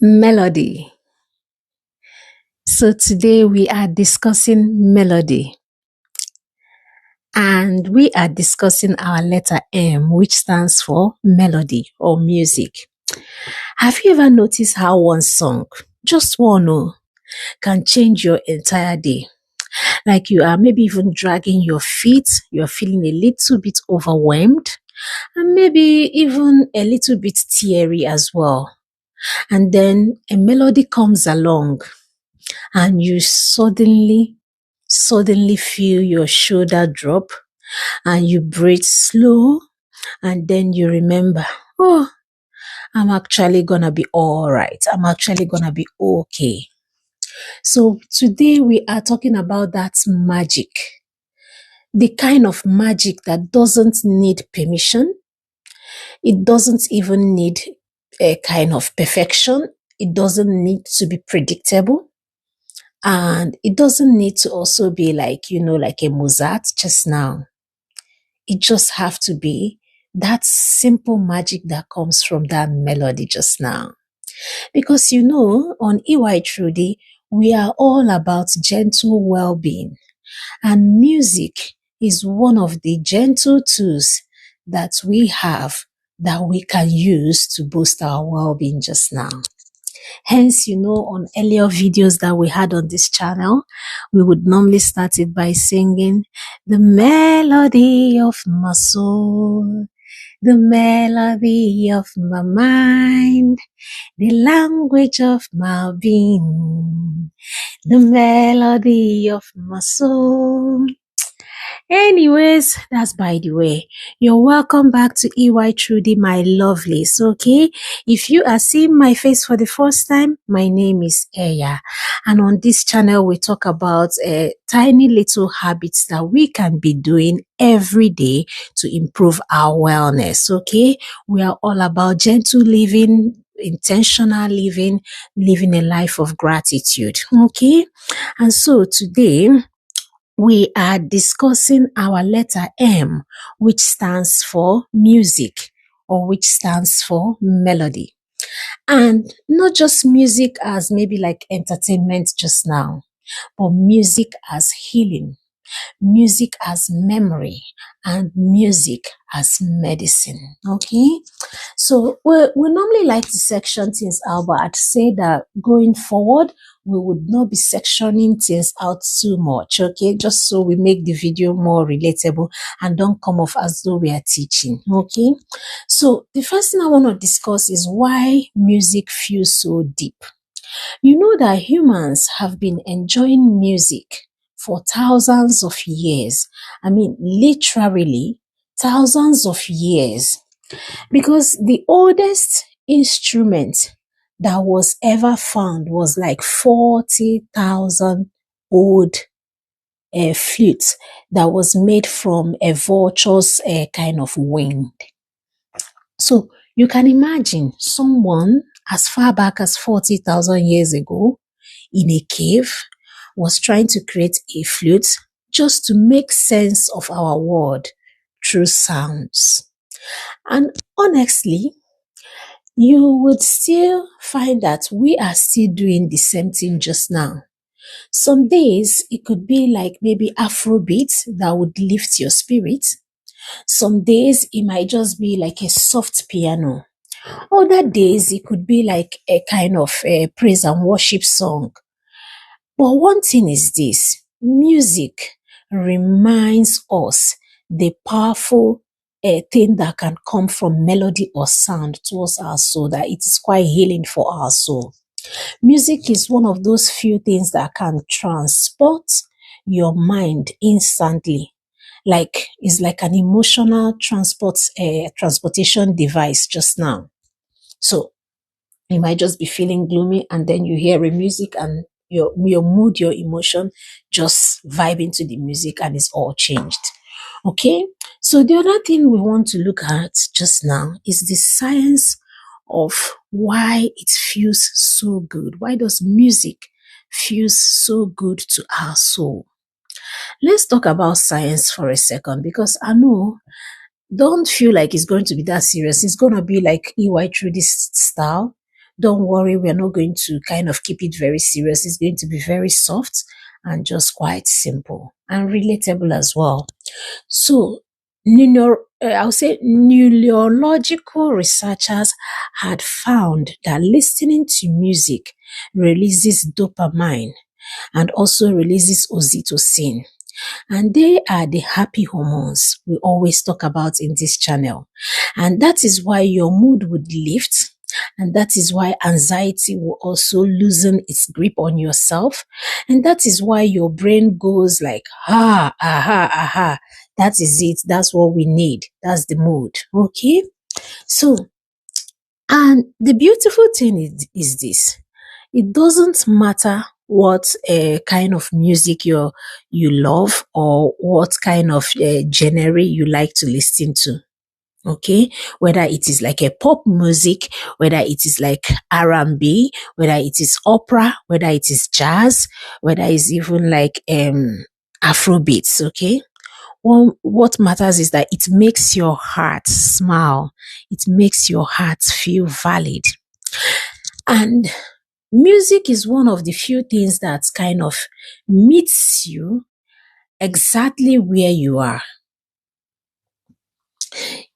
Melody. So today we are discussing melody and we are discussing our letter M, which stands for melody or music. Have you ever noticed how one song, just one, can change your entire day? Like you are maybe even dragging your feet, you're feeling a little bit overwhelmed, and maybe even a little bit teary as well. And then a melody comes along and you suddenly feel your shoulder drop and you breathe slow and then you remember, oh, I'm actually gonna be all right. I'm actually gonna be okay. So today we are talking about that magic, the kind of magic that doesn't need permission. It doesn't even need a kind of perfection. It doesn't need to be predictable. And it doesn't need to also be like, like a Mozart just now. It just have to be that simple magic that comes from that melody just now. Because on EyTrudy, we are all about gentle well-being. And music is one of the gentle tools that we have that we can use to boost our well-being just now. Hence, on earlier videos that we had on this channel, we would normally start it by singing the melody of my soul, the melody of my mind, the language of my being, the melody of my soul. Anyways, that's by the way. You're welcome back to EyTrudy, my lovelies, okay? If you are seeing my face for the first time, my name is Eya. And on this channel, we talk about tiny little habits that we can be doing every day to improve our wellness, okay? We are all about gentle living, intentional living, living a life of gratitude, okay? And so today, we are discussing our letter M, which stands for music or which stands for melody. And not just music as maybe like entertainment just now, but music as healing, music as memory, and music as medicine. Okay? So we normally like to section things out, but I'd say that going forward, we would not be sectioning things out too much, okay? Just so we make the video more relatable and don't come off as though we are teaching, okay? So the first thing I want to discuss is why music feels so deep. You know that humans have been enjoying music for thousands of years. I mean, literally thousands of years. Because the oldest instrument that was ever found was like 40,000 old flutes that was made from a vulture's kind of wing. So you can imagine someone as far back as 40,000 years ago in a cave was trying to create a flute just to make sense of our world through sounds. And honestly, you would still find that we are still doing the same thing just now. Some days it could be like maybe Afrobeat that would lift your spirit. Some days it might just be like a soft piano. Other days it could be like a kind of praise and worship song. But one thing is this, music reminds us the powerful thing that can come from melody or sound towards our soul, that it is quite healing for our soul. Music is one of those few things that can transport your mind instantly. Like, it's like an emotional transportation device just now. So you might just be feeling gloomy and then you hear a music and your mood, your emotion just vibe into the music and it's all changed. Okay? So the other thing we want to look at just now is the science of why it feels so good. Why does music feel so good to our soul? Let's talk about science for a second, because I know, don't feel like it's going to be that serious. It's going to be like EyTrudy style. Don't worry, we're not going to kind of keep it very serious. It's going to be very soft and just quite simple and relatable as well. So, I'll say neurological researchers had found that listening to music releases dopamine and also releases oxytocin. And they are the happy hormones we always talk about in this channel. And that is why your mood would lift. And that is why anxiety will also loosen its grip on yourself. And that is why your brain goes like, aha. That is it. That's what we need. That's the mood. Okay. So, and the beautiful thing is this. It doesn't matter what kind of music you love or what kind of genre you like to listen to. Okay, whether it is like a pop music, whether it is like R&B, whether it is opera, whether it is jazz, whether it's even like Afrobeats. Okay, what matters is that it makes your heart smile. It makes your heart feel valid. And music is one of the few things that kind of meets you exactly where you are.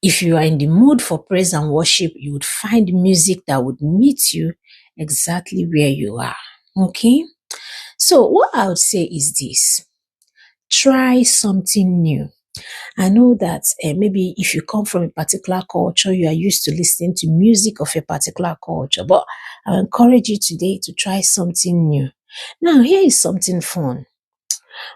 If you are in the mood for praise and worship, you would find music that would meet you exactly where you are. Okay? So, what I would say is this: try something new. I know that maybe if you come from a particular culture, you are used to listening to music of a particular culture, but I encourage you today to try something new. Now, here is something fun.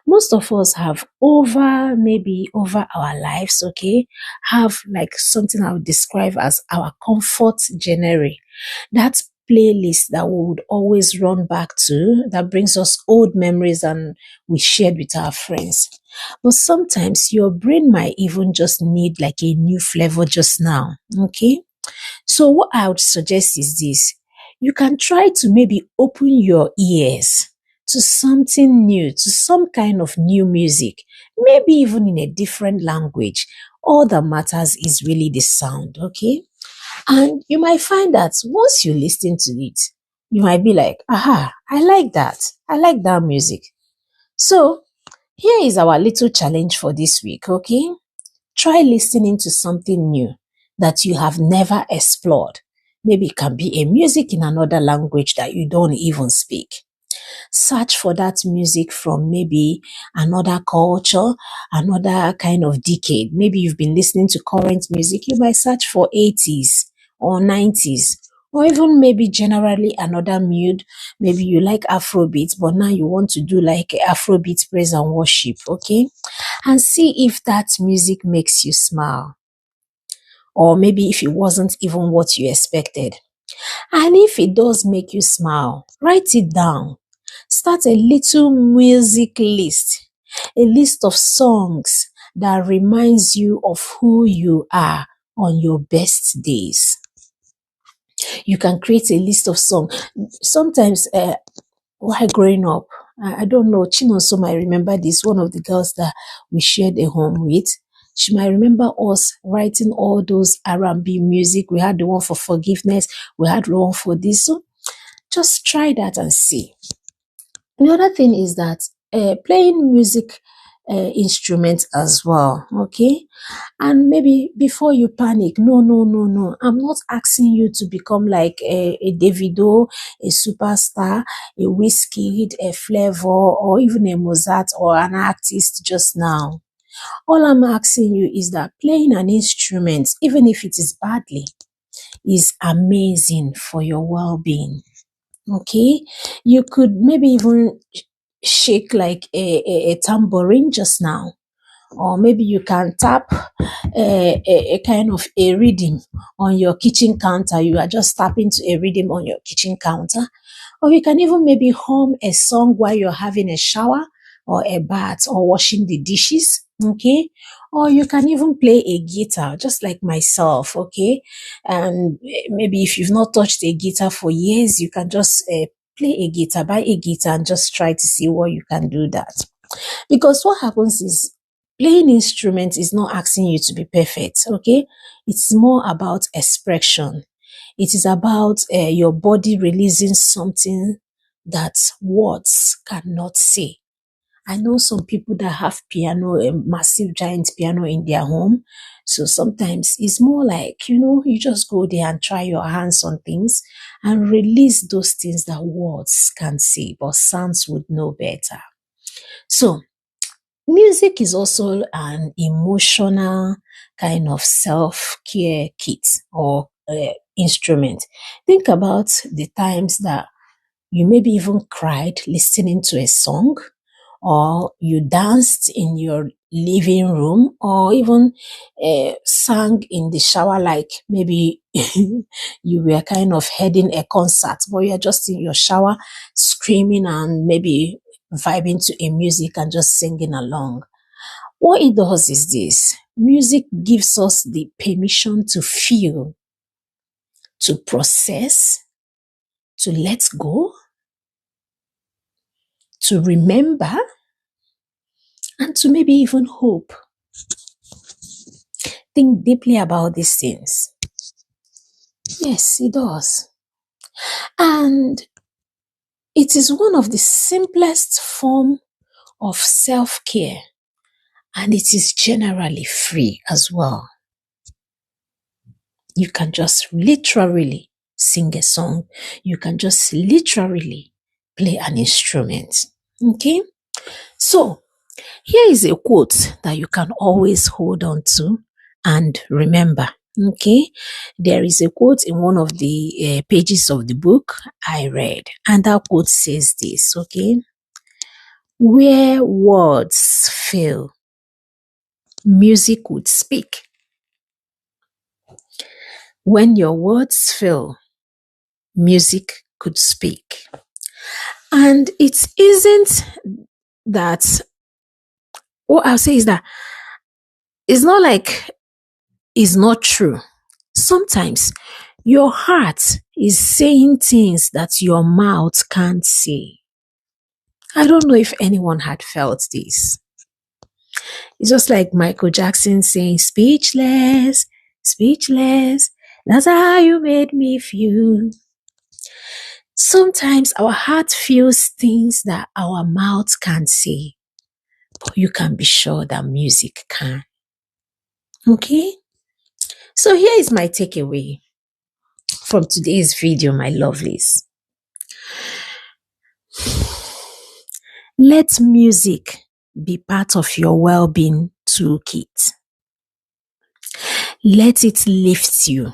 Most of us have maybe over our lives, okay, have like something I would describe as our comfort genre. That playlist that we would always run back to, that brings us old memories and we shared with our friends. But sometimes your brain might even just need like a new flavor just now, okay? So what I would suggest is this. You can try to maybe open your ears to something new, to some kind of new music, maybe even in a different language. All that matters is really the sound, okay? And you might find that once you listen to it, you might be like, aha, I like that. I like that music. So here is our little challenge for this week, okay? Try listening to something new that you have never explored. Maybe it can be a music in another language that you don't even speak. Search for that music from maybe another culture, another kind of decade. Maybe you've been listening to current music, you might search for 80s or 90s, or even maybe generally another mood. Maybe you like Afrobeat, but now you want to do like Afrobeat praise and worship, okay? And see if that music makes you smile, or maybe if it wasn't even what you expected. And if it does make you smile, write it down. Start a little music list, a list of songs that reminds you of who you are on your best days. You can create a list of songs. Sometimes while growing up, I don't know, Chinonso might remember this, one of the girls that we shared a home with. She might remember us writing all those R&B music. We had the one for forgiveness. We had the one for this. So just try that and see. The other thing is that playing music instruments as well, okay? And maybe before you panic, no. I'm not asking you to become like a Davido, a superstar, a Wizkid, a Flavor, or even a Mozart or an artist just now. All I'm asking you is that playing an instrument, even if it is badly, is amazing for your well-being. Okay, you could maybe even shake like a tambourine just now, or maybe you can tap a kind of a rhythm on your kitchen counter. You are just tapping to a rhythm on your kitchen counter, or you can even maybe hum a song while you're having a shower or a bath or washing the dishes, okay? Or you can even play a guitar, just like myself, okay? And maybe if you've not touched a guitar for years, you can just play a guitar, buy a guitar and just try to see what you can do that. Because what happens is playing instruments is not asking you to be perfect, okay? It's more about expression. It is about your body releasing something that words cannot say. I know some people that have piano, a massive giant piano in their home. So sometimes it's more like, you just go there and try your hands on things and release those things that words can't say, but sounds would know better. So music is also an emotional kind of self-care kit or instrument. Think about the times that you maybe even cried listening to a song, or you danced in your living room, or even sang in the shower, like maybe you were kind of heading a concert, but you're just in your shower screaming and maybe vibing to a music and just singing along. What it does is this: music gives us the permission to feel, to process, to let go, to remember, and to maybe even hope. Think deeply about these things. Yes, it does. And it is one of the simplest form of self-care, and it is generally free as well. You can just literally sing a song. You can just literally play an instrument. Okay? So, here is a quote that you can always hold on to and remember. Okay, there is a quote in one of the pages of the book I read, and that quote says this: okay, where words fail, music would speak. When your words fail, music could speak. And it isn't that, what I'll say is that it's not like it's not true. Sometimes your heart is saying things that your mouth can't say. I don't know if anyone had felt this. It's just like Michael Jackson saying, speechless, speechless, that's how you made me feel. Sometimes our heart feels things that our mouth can't say, but you can be sure that music can. Okay? So here is my takeaway from today's video, my lovelies. Let music be part of your well-being toolkit. Let it lift you.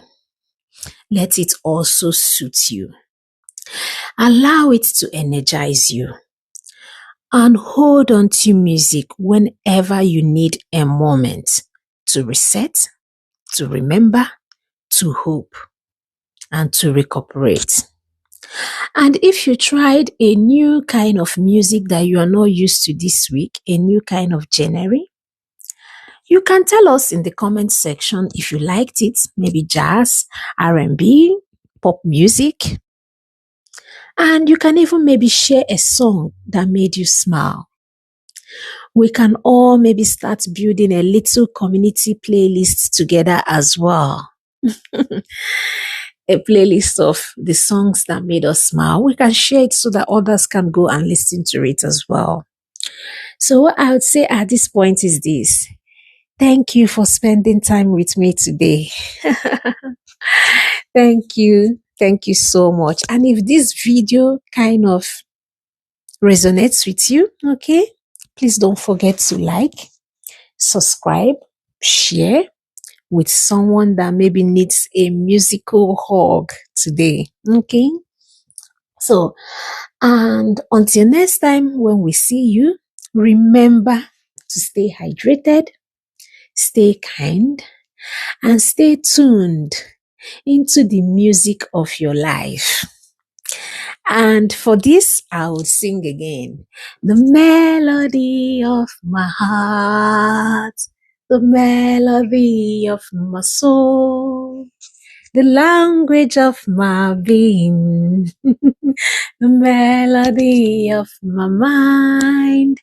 Let it also suit you. Allow it to energize you. And hold on to music whenever you need a moment to reset, to remember, to hope, and to recuperate. And if you tried a new kind of music that you are not used to this week, a new kind of genre, you can tell us in the comment section if you liked it, maybe jazz, R&B, pop music. And you can even maybe share a song that made you smile. We can all maybe start building a little community playlist together as well. A playlist of the songs that made us smile. We can share it so that others can go and listen to it as well. So what I would say at this point is this: thank you for spending time with me today. Thank you. Thank you so much. And if this video kind of resonates with you, okay, please don't forget to like, subscribe, share with someone that maybe needs a musical hug today. Okay. So, and until next time when we see you, remember to stay hydrated, stay kind, and stay tuned into the music of your life. And for this, I will sing again. The melody of my heart, the melody of my soul, the language of my being, the melody of my mind.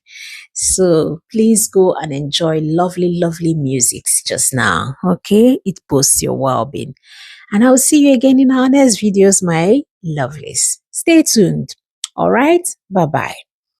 So please go and enjoy lovely, lovely music just now. Okay? It boosts your well-being. And I'll see you again in our next videos, my lovelies. Stay tuned. All right. Bye bye.